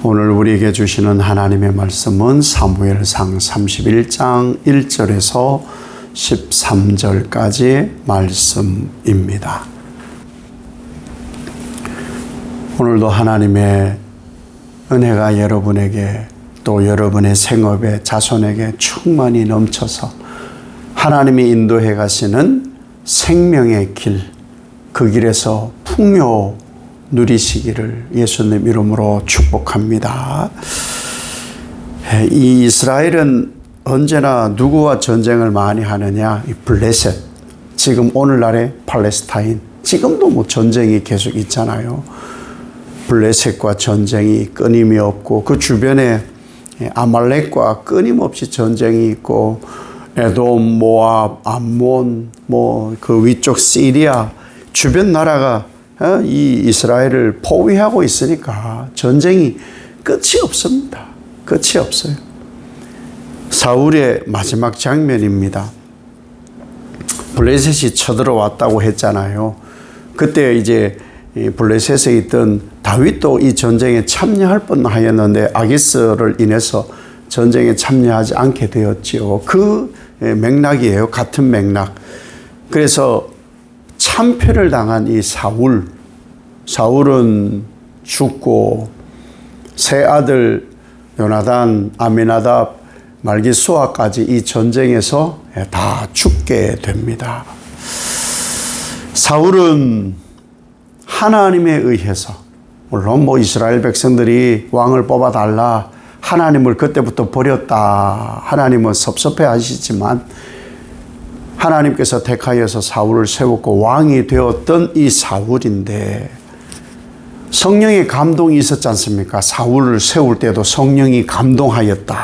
오늘 우리에게 주시는 하나님의 말씀은 사무엘상 31장 1절에서 13절까지 말씀입니다. 오늘도 하나님의 은혜가 여러분에게 또 여러분의 생업에 자손에게 충만히 넘쳐서 하나님이 인도해 가시는 생명의 길, 그 길에서 풍요 누리시기를 예수님 이름으로 축복합니다. 이 이스라엘은 언제나 누구와 전쟁을 많이 하느냐? 이 블레셋, 지금 오늘날의 팔레스타인, 지금도 전쟁이 계속 있잖아요. 블레셋과 전쟁이 끊임이 없고 그 주변에 아말렉과 끊임없이 전쟁이 있고 에돔, 모압, 암몬, 그 위쪽 시리아 주변 나라가 이 이스라엘을 포위하고 있으니까 전쟁이 끝이 없습니다. 끝이 없어요. 사울의 마지막 장면입니다. 블레셋이 쳐들어왔다고 했잖아요. 그때 이제 블레셋에 있던 다윗도 이 전쟁에 참여할 뻔하였는데 아기스를 인해서 전쟁에 참여하지 않게 되었지요. 그 맥락이에요. 같은 맥락. 그래서 참패를 당한 이 사울은 죽고 세 아들 요나단, 아미나답, 말기수아까지 이 전쟁에서 다 죽게 됩니다. 사울은 하나님에 의해서, 물론 이스라엘 백성들이 왕을 뽑아달라, 하나님을 그때부터 버렸다, 하나님은 섭섭해 하시지만 하나님께서 택하여서 사울을 세웠고 왕이 되었던 이 사울인데 성령의 감동이 있었지 않습니까? 사울을 세울 때도 성령이 감동하였다.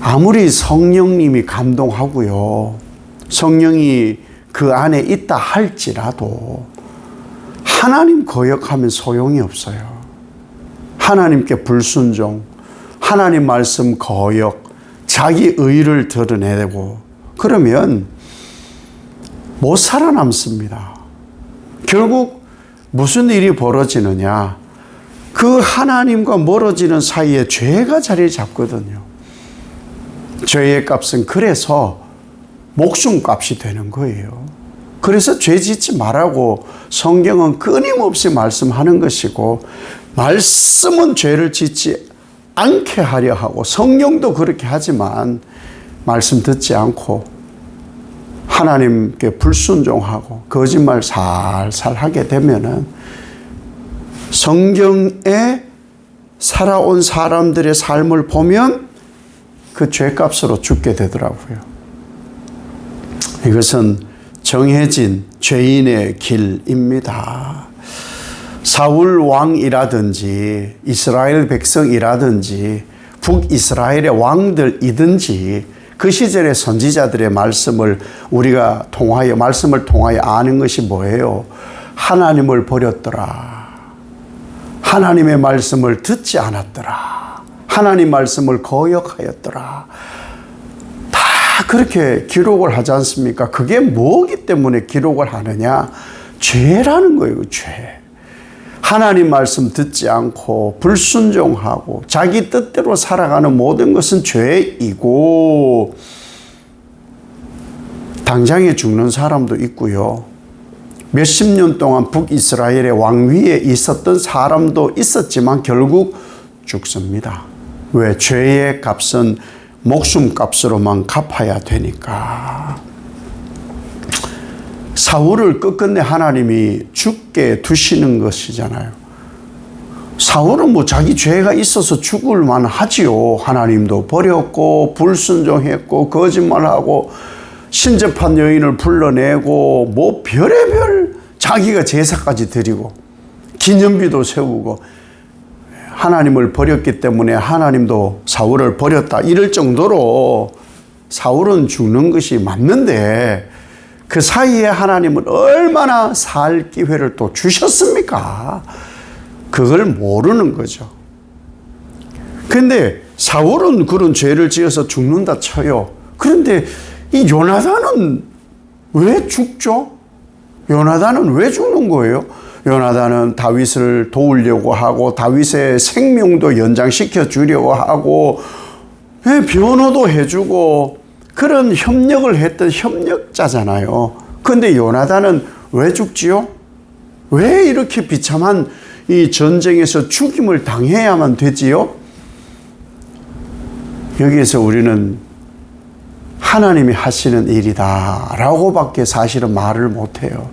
아무리 성령님이 감동하고요, 성령이 그 안에 있다 할지라도 하나님 거역하면 소용이 없어요. 하나님께 불순종, 하나님 말씀 거역, 자기 의를 드러내고 그러면 못 살아남습니다. 결국 무슨 일이 벌어지느냐? 그 하나님과 멀어지는 사이에 죄가 자리를 잡거든요. 죄의 값은 그래서 목숨값이 되는 거예요. 그래서 죄 짓지 말라고 성경은 끊임없이 말씀하는 것이고, 말씀은 죄를 짓지 않게 하려 하고 성령도 그렇게 하지만 말씀 듣지 않고 하나님께 불순종하고 거짓말 살살 하게 되면은 성경에 살아온 사람들의 삶을 보면 그 죄값으로 죽게 되더라고요. 이것은 정해진 죄인의 길입니다. 사울 왕이라든지 이스라엘 백성이라든지 북이스라엘의 왕들이든지 그 시절의 선지자들의 말씀을 우리가 말씀을 통하여 아는 것이 뭐예요? 하나님을 버렸더라. 하나님의 말씀을 듣지 않았더라. 하나님 말씀을 거역하였더라. 다 그렇게 기록을 하지 않습니까? 그게 뭐기 때문에 기록을 하느냐? 죄라는 거예요, 죄. 하나님 말씀 듣지 않고 불순종하고 자기 뜻대로 살아가는 모든 것은 죄이고, 당장에 죽는 사람도 있고요. 몇십 년 동안 북이스라엘의 왕위에 있었던 사람도 있었지만 결국 죽습니다. 왜? 죄의 값은 목숨값으로만 갚아야 되니까. 사울을 끝끝내 하나님이 죽게 두시는 것이잖아요. 사울은 자기 죄가 있어서 죽을 만하지요. 하나님도 버렸고 불순종했고 거짓말하고 신접한 여인을 불러내고 별의별 자기가 제사까지 드리고 기념비도 세우고 하나님을 버렸기 때문에 하나님도 사울을 버렸다 이럴 정도로 사울은 죽는 것이 맞는데, 그 사이에 하나님은 얼마나 살 기회를 또 주셨습니까? 그걸 모르는 거죠. 그런데 사울은 그런 죄를 지어서 죽는다 쳐요. 그런데 이 요나단은 왜 죽죠? 요나단은 왜 죽는 거예요? 요나단은 다윗을 도우려고 하고 다윗의 생명도 연장시켜 주려고 하고 변호도 해주고 그런 협력을 했던 협력자잖아요. 그런데 요나단은 왜 죽지요? 왜 이렇게 비참한 이 전쟁에서 죽임을 당해야만 되지요? 여기에서 우리는 하나님이 하시는 일이다 라고밖에 사실은 말을 못해요.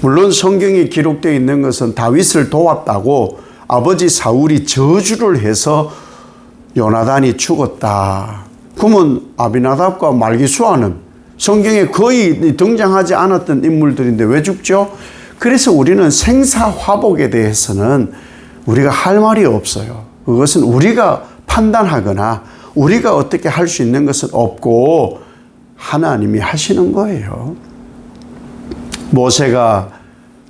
물론 성경에 기록되어 있는 것은 다윗을 도왔다고 아버지 사울이 저주를 해서 요나단이 죽었다. 그러면 아비나답과 말기수아는 성경에 거의 등장하지 않았던 인물들인데 왜 죽죠? 그래서 우리는 생사화복에 대해서는 우리가 할 말이 없어요. 그것은 우리가 판단하거나 우리가 어떻게 할 수 있는 것은 없고 하나님이 하시는 거예요. 모세가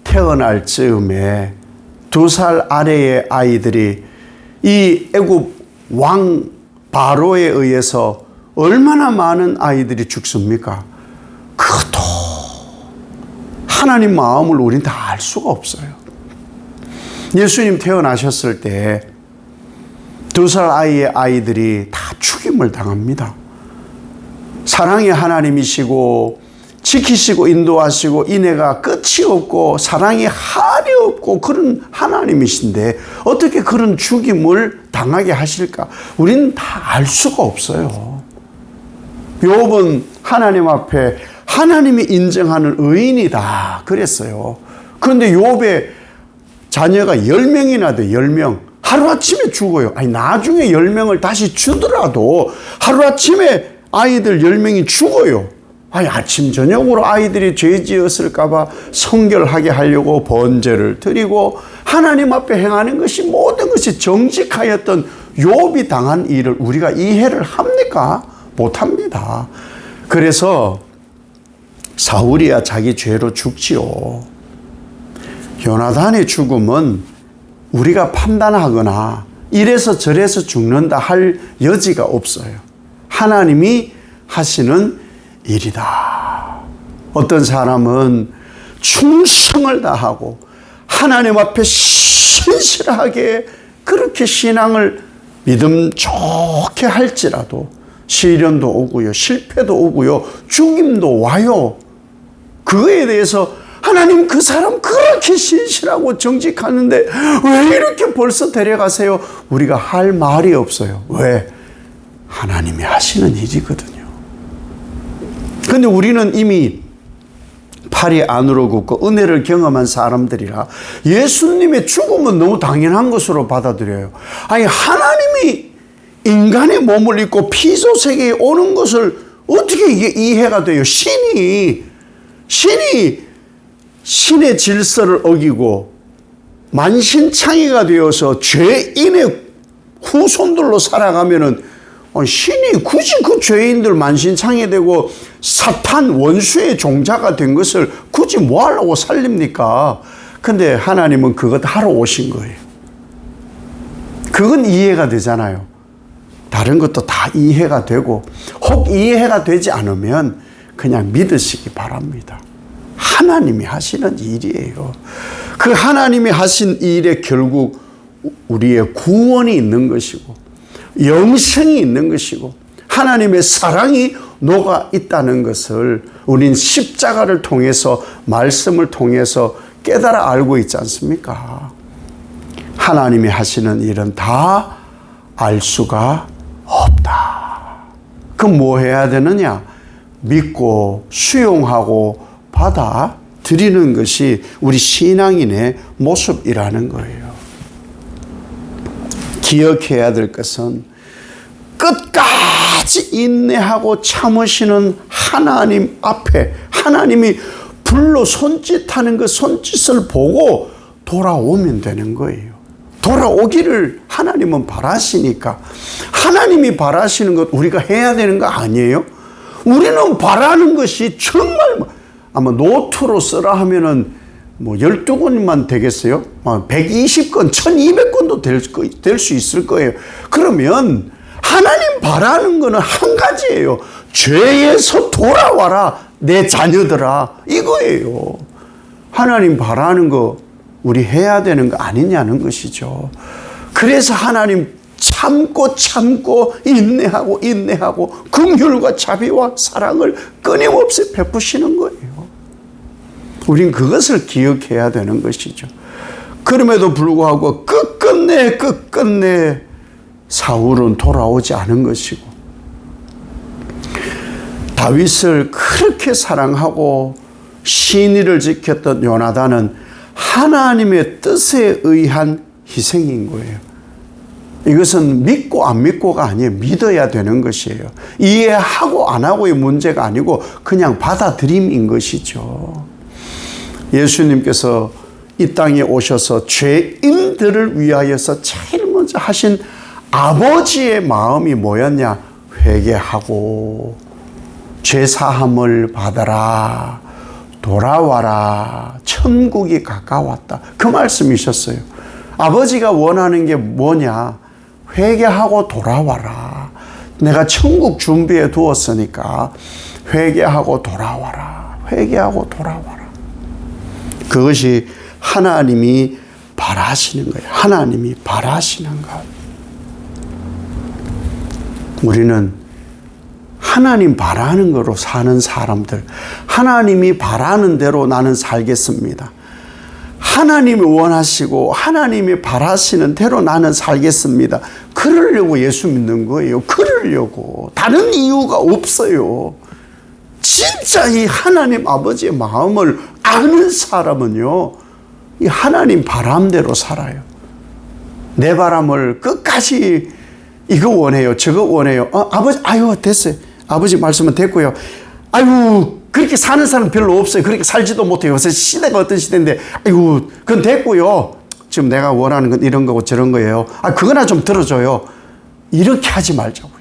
태어날 즈음에 2살 아래의 아이들이 이 애굽 왕 바로에 의해서 얼마나 많은 아이들이 죽습니까? 그것도 하나님 마음을 우린 다 알 수가 없어요. 예수님 태어나셨을 때 2살 아이의 아이들이 다 죽임을 당합니다. 사랑의 하나님이시고 지키시고 인도하시고 인애가 끝이 없고 사랑이 한이 없고 그런 하나님이신데 어떻게 그런 죽임을 당하게 하실까? 우리는 다 알 수가 없어요. 욥은 하나님 앞에 하나님이 인정하는 의인이다 그랬어요. 그런데 욥의 자녀가 10명이나 돼. 10명. 하루아침에 죽어요. 아니 나중에 10명을 다시 주더라도 하루아침에 아이들 10명이 죽어요. 아니 아침 저녁으로 아이들이 죄 지었을까 봐 성결하게 하려고 번제를 드리고 하나님 앞에 행하는 것이 모든 것이 정직하였던 욥이 당한 일을 우리가 이해를 합니까? 못합니다. 그래서 사울이야 자기 죄로 죽지요. 요나단의 죽음은 우리가 판단하거나 이래서 저래서 죽는다 할 여지가 없어요. 하나님이 하시는 일이다. 어떤 사람은 충성을 다하고 하나님 앞에 신실하게 그렇게 신앙을 믿음 좋게 할지라도 시련도 오고요, 실패도 오고요, 죽임도 와요. 그거에 대해서 하나님 그 사람 그렇게 신실하고 정직하는데 왜 이렇게 벌써 데려가세요? 우리가 할 말이 없어요. 왜? 하나님이 하시는 일이거든요. 그런데 우리는 이미 팔이 안으로 굽고 은혜를 경험한 사람들이라 예수님의 죽음은 너무 당연한 것으로 받아들여요. 아니 하나님이 인간의 몸을 입고 피조세계에 오는 것을 어떻게 이게 이해가 돼요? 신의 질서를 어기고 만신창이가 되어서 죄인의 후손들로 살아가면은 신이 굳이 그 죄인들 만신창이 되고 사탄 원수의 종자가 된 것을 굳이 뭐 하려고 살립니까? 근데 하나님은 그것 하러 오신 거예요. 그건 이해가 되잖아요. 다른 것도 다 이해가 되고 혹 이해가 되지 않으면 그냥 믿으시기 바랍니다. 하나님이 하시는 일이에요. 그 하나님이 하신 일에 결국 우리의 구원이 있는 것이고 영생이 있는 것이고 하나님의 사랑이 녹아 있다는 것을 우린 십자가를 통해서 말씀을 통해서 깨달아 알고 있지 않습니까? 하나님이 하시는 일은 다 알 수가 없다. 그럼 뭐 해야 되느냐? 믿고 수용하고 받아들이는 것이 우리 신앙인의 모습이라는 거예요. 기억해야 될 것은 끝까지 인내하고 참으시는 하나님 앞에 하나님이 불로 손짓하는 그 손짓을 보고 돌아오면 되는 거예요. 돌아오기를 하나님은 바라시니까 하나님이 바라시는 것 우리가 해야 되는 거 아니에요? 우리는 바라는 것이 정말 아마 노트로 쓰라 하면은 뭐 12권만 되겠어요? 120권, 1200권도 될 수 있을 거예요. 그러면 하나님 바라는 거는 한 가지예요. 죄에서 돌아와라 내 자녀들아 이거예요. 하나님 바라는 거 우리 해야 되는 거 아니냐는 것이죠. 그래서 하나님 참고 인내하고 긍휼과 자비와 사랑을 끊임없이 베푸시는 거예요. 우린 그것을 기억해야 되는 것이죠. 그럼에도 불구하고 끝끝내 사울은 돌아오지 않은 것이고, 다윗을 그렇게 사랑하고 신의를 지켰던 요나단은 하나님의 뜻에 의한 희생인 거예요. 이것은 믿고 안 믿고가 아니에요. 믿어야 되는 것이에요. 이해하고 안 하고의 문제가 아니고 그냥 받아들임인 것이죠. 예수님께서 이 땅에 오셔서 죄인들을 위하여서 제일 먼저 하신 아버지의 마음이 뭐였냐? 회개하고 죄사함을 받아라, 돌아와라, 천국이 가까웠다. 그 말씀이셨어요. 아버지가 원하는 게 뭐냐? 회개하고 돌아와라. 내가 천국 준비해 두었으니까 회개하고 돌아와라. 회개하고 돌아와라. 그것이 하나님이 바라시는 거예요. 하나님이 바라시는 것. 우리는 하나님 바라는 거로 사는 사람들, 하나님이 바라는 대로 나는 살겠습니다. 하나님이 원하시고 하나님이 바라시는 대로 나는 살겠습니다. 그러려고 예수 믿는 거예요. 그러려고. 다른 이유가 없어요. 진짜 이 하나님 아버지의 마음을 아는 사람은요, 이 하나님 바람대로 살아요. 내 바람을 끝까지 이거 원해요, 저거 원해요. 아버지, 아유, 됐어요. 아버지 말씀은 됐고요. 아유, 그렇게 사는 사람 별로 없어요. 그렇게 살지도 못해요. 그래서 시대가 어떤 시대인데, 아유, 그건 됐고요. 지금 내가 원하는 건 이런 거고 저런 거예요. 그거나 좀 들어줘요. 이렇게 하지 말자고요.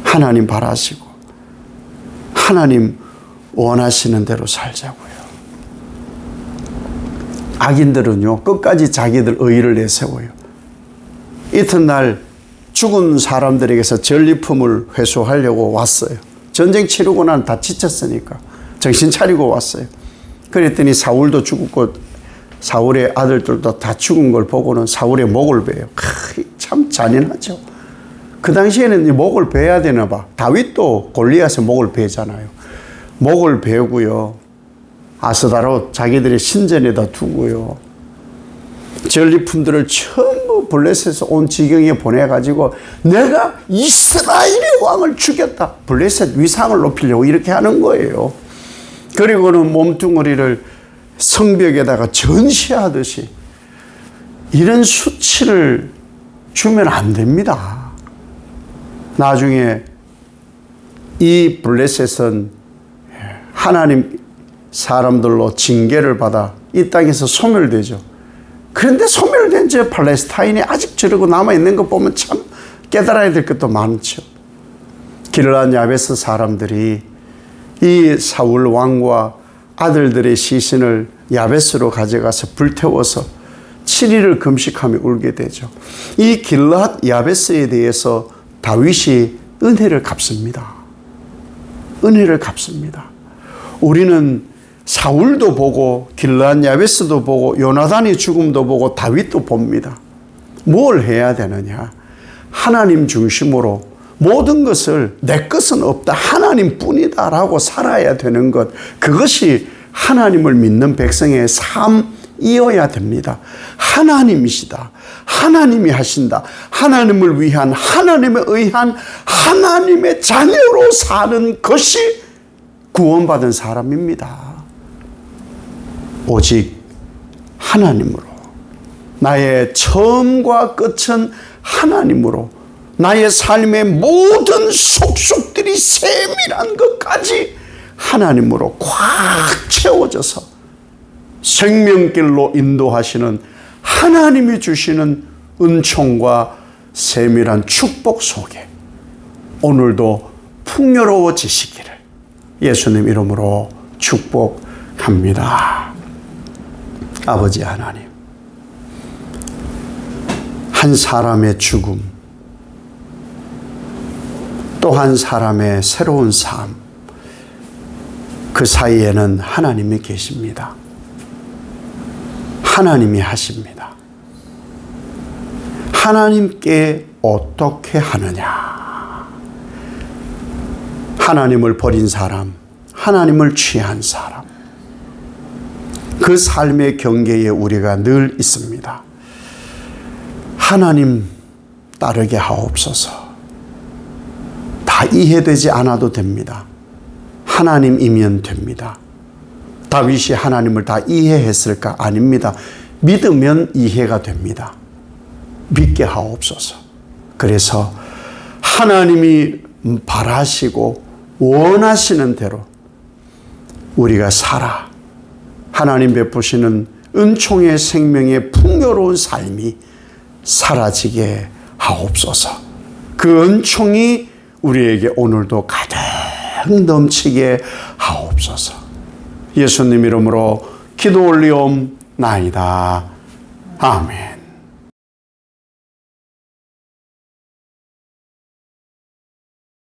하나님 바라시고, 하나님 원하시는 대로 살자고요. 악인들은요, 끝까지 자기들 의의를 내세워요. 이튿날 죽은 사람들에게서 전리품을 회수하려고 왔어요. 전쟁 치르고 난 다 지쳤으니까 정신 차리고 왔어요. 그랬더니 사울도 죽었고 사울의 아들들도 다 죽은 걸 보고는 사울의 목을 베요. 참 잔인하죠. 그 당시에는 목을 베야 되나 봐. 다윗도 골리앗의 목을 베잖아요. 목을 베고요, 아스다롯 자기들의 신전에다 두고요, 전리품들을 전부 블레셋에서 온 지경에 보내가지고 내가 이스라엘의 왕을 죽였다, 블레셋 위상을 높이려고 이렇게 하는 거예요. 그리고는 몸뚱어리를 성벽에다가 전시하듯이, 이런 수치를 주면 안 됩니다. 나중에 이 블레셋은 하나님 사람들로 징계를 받아 이 땅에서 소멸되죠. 그런데 소멸된 저 팔레스타인이 아직 저러고 남아있는 것 보면 참 깨달아야 될 것도 많죠. 길르앗 야베스 사람들이 이 사울 왕과 아들들의 시신을 야베스로 가져가서 불태워서 7일을 금식하며 울게 되죠. 이 길르앗 야베스에 대해서 다윗이 은혜를 갚습니다. 은혜를 갚습니다. 우리는 사울도 보고 길르앗 야베스도 보고 요나단의 죽음도 보고 다윗도 봅니다. 뭘 해야 되느냐? 하나님 중심으로 모든 것을 내 것은 없다, 하나님뿐이다 라고 살아야 되는 것, 그것이 하나님을 믿는 백성의 삶이어야 됩니다. 하나님이시다, 하나님이 하신다, 하나님을 위한, 하나님에 의한 하나님의 자녀로 사는 것이 구원받은 사람입니다. 오직 하나님으로, 나의 처음과 끝은 하나님으로, 나의 삶의 모든 속속들이 세밀한 것까지 하나님으로 꽉 채워져서 생명길로 인도하시는 하나님이 주시는 은총과 세밀한 축복 속에 오늘도 풍요로워지시기를 예수님 이름으로 축복합니다. 아버지 하나님, 한 사람의 죽음, 또 한 사람의 새로운 삶, 그 사이에는 하나님이 계십니다. 하나님이 하십니다. 하나님께 어떻게 하느냐? 하나님을 버린 사람, 하나님을 취한 사람, 그 삶의 경계에 우리가 늘 있습니다. 하나님 따르게 하옵소서. 다 이해되지 않아도 됩니다. 하나님이면 됩니다. 다윗이 하나님을 다 이해했을까? 아닙니다. 믿으면 이해가 됩니다. 믿게 하옵소서. 그래서 하나님이 바라시고 원하시는 대로 우리가 살아 하나님 베푸시는 은총의 생명의 풍요로운 삶이 사라지게 하옵소서. 그 은총이 우리에게 오늘도 가득 넘치게 하옵소서. 예수님 이름으로 기도 올리옵나이다. 아멘.